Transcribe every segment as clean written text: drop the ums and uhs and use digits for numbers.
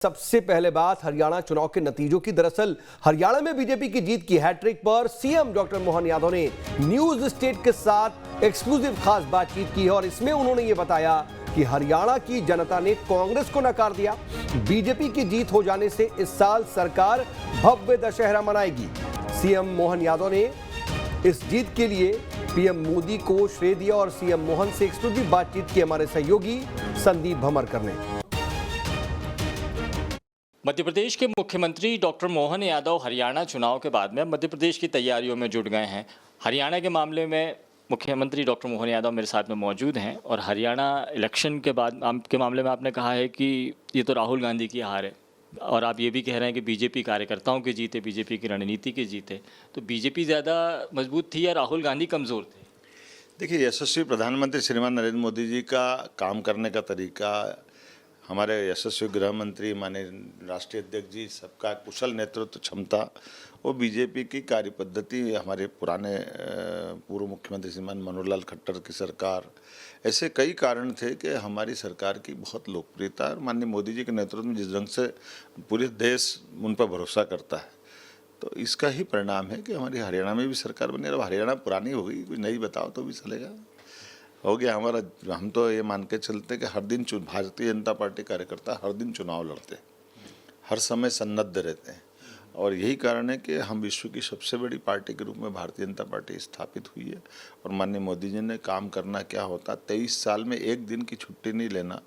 सबसे पहले बात हरियाणा चुनाव के नतीजों की। दरअसल हरियाणा में बीजेपी की जीत की हैट्रिक पर सीएम डॉक्टर मोहन यादव ने न्यूज स्टेट के साथ एक्सक्लूसिव खास बातचीत की है और इसमें उन्होंने ये बताया कि हरियाणा की जनता ने कांग्रेस को नकार दिया। बीजेपी की जीत हो जाने से इस साल सरकार भव्य दशहरा मनाएगी। सीएम मोहन यादव ने इस जीत के लिए पीएम मोदी को श्रेय दिया और सीएम मोहन से एक्सक्लूसिव बातचीत की हमारे सहयोगी संदीप भमरकर ने। मध्य प्रदेश के मुख्यमंत्री डॉक्टर मोहन यादव हरियाणा चुनाव के बाद में मध्य प्रदेश की तैयारियों में जुट गए हैं। हरियाणा के मामले में मुख्यमंत्री डॉक्टर मोहन यादव मेरे साथ में मौजूद हैं और हरियाणा इलेक्शन के बाद के मामले में आपने कहा है कि ये तो राहुल गांधी की हार है और आप ये भी कह रहे हैं कि बीजेपी कार्यकर्ताओं की जीत है, बीजेपी की रणनीति की जीत है। तो बीजेपी ज़्यादा मजबूत थी या राहुल गांधी कमज़ोर थे? देखिए, यशस्वी प्रधानमंत्री श्रीमान नरेंद्र मोदी जी का काम करने का तरीका, हमारे यशस्वी गृह मंत्री माननीय राष्ट्रीय अध्यक्ष जी, सबका कुशल नेतृत्व क्षमता, वो बीजेपी की कार्य पद्धति, हमारे पुराने पूर्व मुख्यमंत्री श्रीमान मनोहर लाल खट्टर की सरकार, ऐसे कई कारण थे कि हमारी सरकार की बहुत लोकप्रियता और माननीय मोदी जी के नेतृत्व में जिस ढंग से पूरे देश उन पर भरोसा करता है, तो इसका ही परिणाम है कि हमारी हरियाणा में भी सरकार बनी। अब हरियाणा पुरानी हो गई, कुछ नई बताओ तो भी चलेगा, हो गया हमारा। हम तो ये मान के चलते कि हर दिन भारतीय जनता पार्टी कार्यकर्ता हर दिन चुनाव लड़ते हैं, हर समय सन्नद्ध रहते हैं और यही कारण है कि हम विश्व की सबसे बड़ी पार्टी के रूप में भारतीय जनता पार्टी स्थापित हुई है। और माननीय मोदी जी ने काम करना क्या होता, 23 साल में एक दिन की छुट्टी नहीं लेना,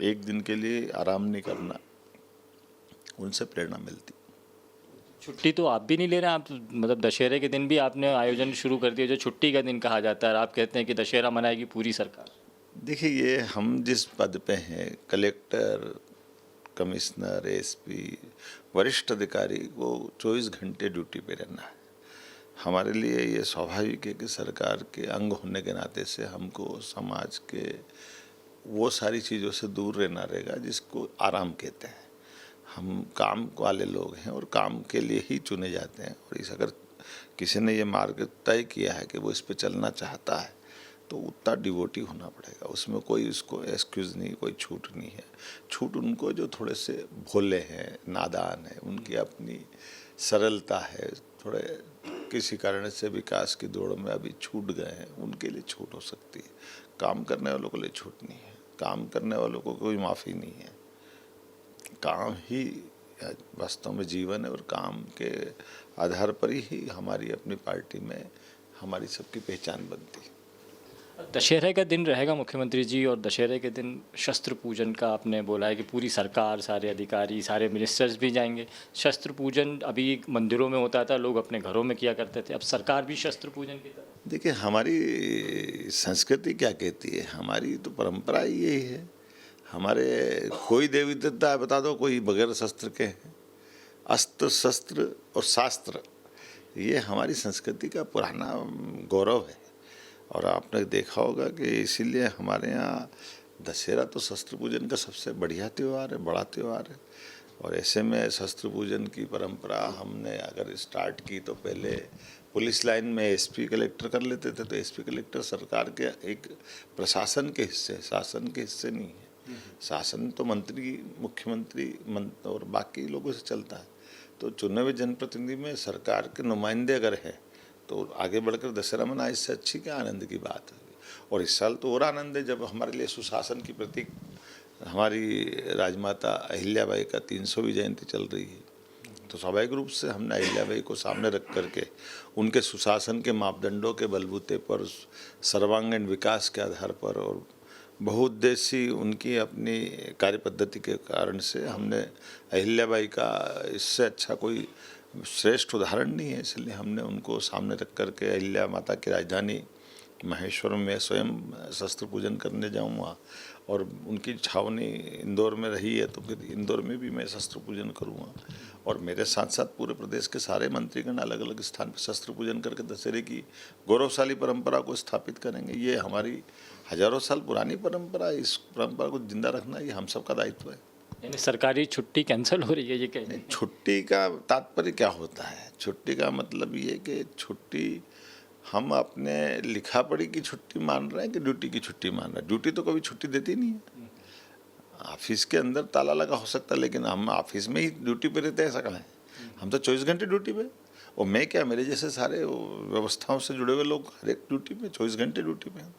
एक दिन के लिए आराम नहीं करना, उनसे प्रेरणा मिलती। छुट्टी तो आप भी नहीं ले रहे हैं, आप मतलब दशहरे के दिन भी आपने आयोजन शुरू कर दिया जो छुट्टी का दिन कहा जाता है। आप कहते हैं कि दशहरा मनाएगी पूरी सरकार। देखिए, ये हम जिस पद पे हैं, कलेक्टर, कमिश्नर, एसपी, वरिष्ठ अधिकारी को 24 घंटे ड्यूटी पे रहना है। हमारे लिए ये स्वाभाविक है कि सरकार के अंग होने के नाते से हमको समाज के वो सारी चीज़ों से दूर रहना रहेगा जिसको आराम कहते हैं। हम काम वाले लोग हैं और काम के लिए ही चुने जाते हैं और इस अगर किसी ने ये मार्ग तय किया है कि वो इस पे चलना चाहता है तो उतना डिवोटी होना पड़ेगा। उसमें कोई उसको एक्सक्यूज़ नहीं, कोई छूट नहीं है। छूट उनको जो थोड़े से भोले हैं, नादान है, उनकी अपनी सरलता है, थोड़े किसी कारण से विकास की दौड़ में अभी छूट गए हैं, उनके लिए छूट हो सकती है। काम करने वालों के लिए छूट नहीं है, काम करने वालों को कोई माफ़ी नहीं है। काम ही वास्तव में जीवन है और काम के आधार पर ही हमारी अपनी पार्टी में हमारी सबकी पहचान बनती है। दशहरे का दिन रहेगा मुख्यमंत्री जी और दशहरे के दिन शस्त्र पूजन का आपने बोला है कि पूरी सरकार, सारे अधिकारी, सारे मिनिस्टर्स भी जाएंगे। शस्त्र पूजन अभी मंदिरों में होता था, लोग अपने घरों में किया करते थे, अब सरकार भी शस्त्र पूजन की तरफ। देखिए, हमारी संस्कृति क्या कहती है, हमारी तो परंपरा ही यही है। हमारे कोई देवी देवता है बता दो, कोई बगैर शस्त्र के हैं। अस्त्र, शस्त्र और शास्त्र, ये हमारी संस्कृति का पुराना गौरव है और आपने देखा होगा कि इसीलिए हमारे यहाँ दशहरा तो शस्त्र पूजन का सबसे बढ़िया त्यौहार है, बड़ा त्यौहार है। और ऐसे में शस्त्र पूजन की परंपरा हमने अगर स्टार्ट की तो पहले पुलिस लाइन में एसपी कलेक्टर कर लेते थे, तो एसपी कलेक्टर सरकार के एक प्रशासन के हिस्से, शासन के हिस्से नहीं है। शासन तो मंत्री, मुख्यमंत्री और बाकी लोगों से चलता है। तो चुने हुए जनप्रतिनिधि में सरकार के नुमाइंदे अगर हैं तो आगे बढ़कर दशहरा मना, इससे अच्छी क्या आनंद की बात है। और इस साल तो और आनंद है जब हमारे लिए सुशासन की प्रतीक हमारी राजमाता अहिल्याबाई का 300वीं जयंती चल रही है। तो स्वाभाविक रूप से हमने अहिल्याबाई को सामने रख करके उनके सुशासन के मापदंडों के बलबूते पर, सर्वांगीण विकास के आधार पर और बहुउद्देशीय उनकी अपनी कार्य पद्धति के कारण से हमने अहिल्याबाई का इससे अच्छा कोई श्रेष्ठ उदाहरण नहीं है, इसलिए हमने उनको सामने रख करके अहिल्या माता की राजधानी महेश्वर में स्वयं शस्त्र पूजन करने जाऊँगा और उनकी छावनी इंदौर में रही है तो फिर इंदौर में भी मैं शस्त्र पूजन करूँगा। और मेरे साथ साथ पूरे प्रदेश के सारे मंत्रीगण अलग अलग स्थान पर शस्त्र पूजन करके दशहरे की गौरवशाली परंपरा को स्थापित करेंगे। ये हमारी हजारों साल पुरानी परंपरा है, इस परंपरा को जिंदा रखना ये हम सबका दायित्व है। यानी सरकारी छुट्टी कैंसिल हो रही है, ये कहें? छुट्टी का तात्पर्य क्या होता है? छुट्टी का मतलब ये कि छुट्टी हम अपने लिखा पढ़ी की छुट्टी मान रहे हैं कि ड्यूटी की छुट्टी मान रहे हैं। ड्यूटी तो कभी छुट्टी देती नहीं है। ऑफिस के अंदर ताला लगा हो सकता है, लेकिन हम ऑफिस में ही ड्यूटी पे रहते हैं, ऐसा कहाँ है? हम तो 24 घंटे ड्यूटी पे। और मैं क्या, मेरे जैसे सारे व्यवस्थाओं से जुड़े हुए लोग हर एक ड्यूटी पे 24 घंटे ड्यूटी पे हैं।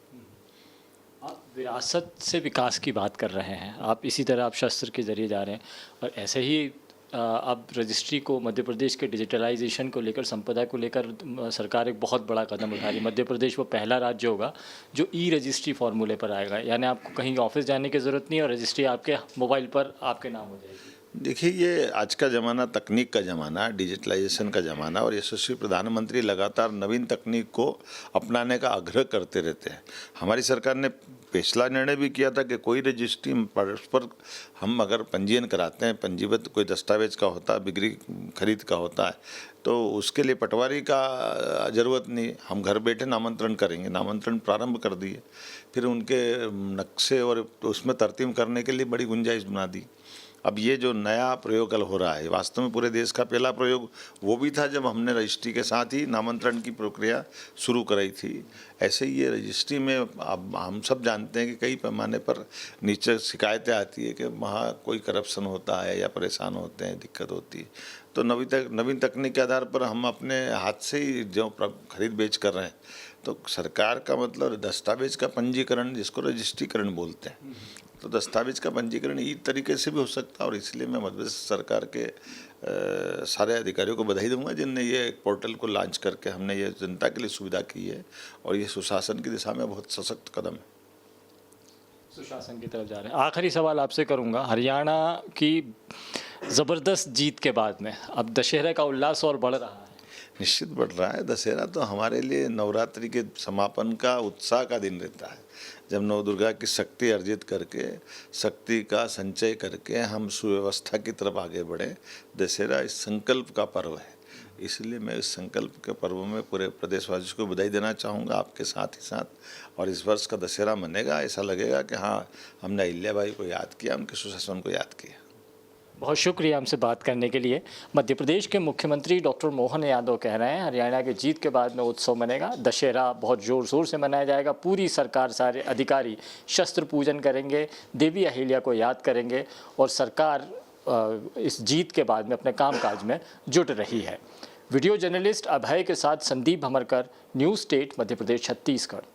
आप विरासत से विकास की बात कर रहे हैं, आप इसी तरह आप शस्त्र के जरिए जा रहे हैं और ऐसे ही अब रजिस्ट्री को, मध्य प्रदेश के डिजिटलाइजेशन को लेकर, संपदा को लेकर सरकार एक बहुत बड़ा कदम उठा रही है। मध्य प्रदेश वो पहला राज्य होगा जो ई रजिस्ट्री फॉर्मूले पर आएगा, यानी आपको कहीं ऑफिस जाने की ज़रूरत नहीं और रजिस्ट्री आपके मोबाइल पर आपके नाम हो जाएगी। देखिए, ये आज का ज़माना तकनीक का ज़माना, डिजिटलाइजेशन का ज़माना, और यशस्वी प्रधानमंत्री लगातार नवीन तकनीक को अपनाने का आग्रह करते रहते हैं। हमारी सरकार ने पिछला निर्णय भी किया था कि कोई रजिस्ट्री परस्पर हम अगर पंजीयन कराते हैं, पंजीबद्ध कोई दस्तावेज का होता है, बिक्री खरीद का होता है, तो उसके लिए पटवारी का ज़रूरत नहीं, हम घर बैठे नामांतरण करेंगे। नामांतरण प्रारंभ कर दिए, फिर उनके नक्शे और उसमें तरतीब करने के लिए बड़ी गुंजाइश बना दी। अब ये जो नया प्रयोग कल हो रहा है, वास्तव में पूरे देश का पहला प्रयोग वो भी था जब हमने रजिस्ट्री के साथ ही नामांतरण की प्रक्रिया शुरू कराई थी। ऐसे ही ये रजिस्ट्री में अब हम सब जानते हैं कि कई पैमाने पर नीचे शिकायतें आती है कि वहाँ कोई करप्शन होता है या परेशान होते हैं, दिक्कत होती है। तो नवीन तकनीक के आधार पर हम अपने हाथ से ही जो खरीद बेच कर रहे हैं, तो सरकार का मतलब दस्तावेज का पंजीकरण, जिसको रजिस्ट्रीकरण बोलते हैं, तो दस्तावेज का पंजीकरण इस तरीके से भी हो सकता है। और इसलिए मैं मध्य प्रदेश सरकार के सारे अधिकारियों को बधाई दूंगा जिनने ये पोर्टल को लॉन्च करके हमने ये जनता के लिए सुविधा की है, और ये सुशासन की दिशा में बहुत सशक्त कदम है। सुशासन की तरफ जा रहे हैं। आखिरी सवाल आपसे करूंगा, हरियाणा की ज़बरदस्त जीत के बाद में अब दशहरा का उल्लास और बढ़ रहा है। निश्चित बढ़ रहा है। दशहरा तो हमारे लिए नवरात्रि के समापन का उत्साह का दिन रहता है, जब नव दुर्गा की शक्ति अर्जित करके, शक्ति का संचय करके हम सुव्यवस्था की तरफ आगे बढ़े। दशहरा इस संकल्प का पर्व है, इसलिए मैं इस संकल्प के पर्व में पूरे प्रदेशवासियों को बधाई देना चाहूँगा आपके साथ ही साथ। और इस वर्ष का दशहरा मनेगा, ऐसा लगेगा कि हाँ, हमने अहिल्याबाई को याद किया, उनके सुशासन को याद किया। बहुत शुक्रिया हमसे बात करने के लिए। मध्य प्रदेश के मुख्यमंत्री डॉक्टर मोहन यादव कह रहे हैं हरियाणा की जीत के बाद में उत्सव मनेगा, दशहरा बहुत ज़ोर शोर से मनाया जाएगा। पूरी सरकार, सारे अधिकारी शस्त्र पूजन करेंगे, देवी अहिल्या को याद करेंगे और सरकार इस जीत के बाद में अपने कामकाज में जुट रही है। वीडियो जर्नलिस्ट अभय के साथ संदीप भमरकर, न्यूज़ स्टेट, मध्य प्रदेश, छत्तीसगढ़।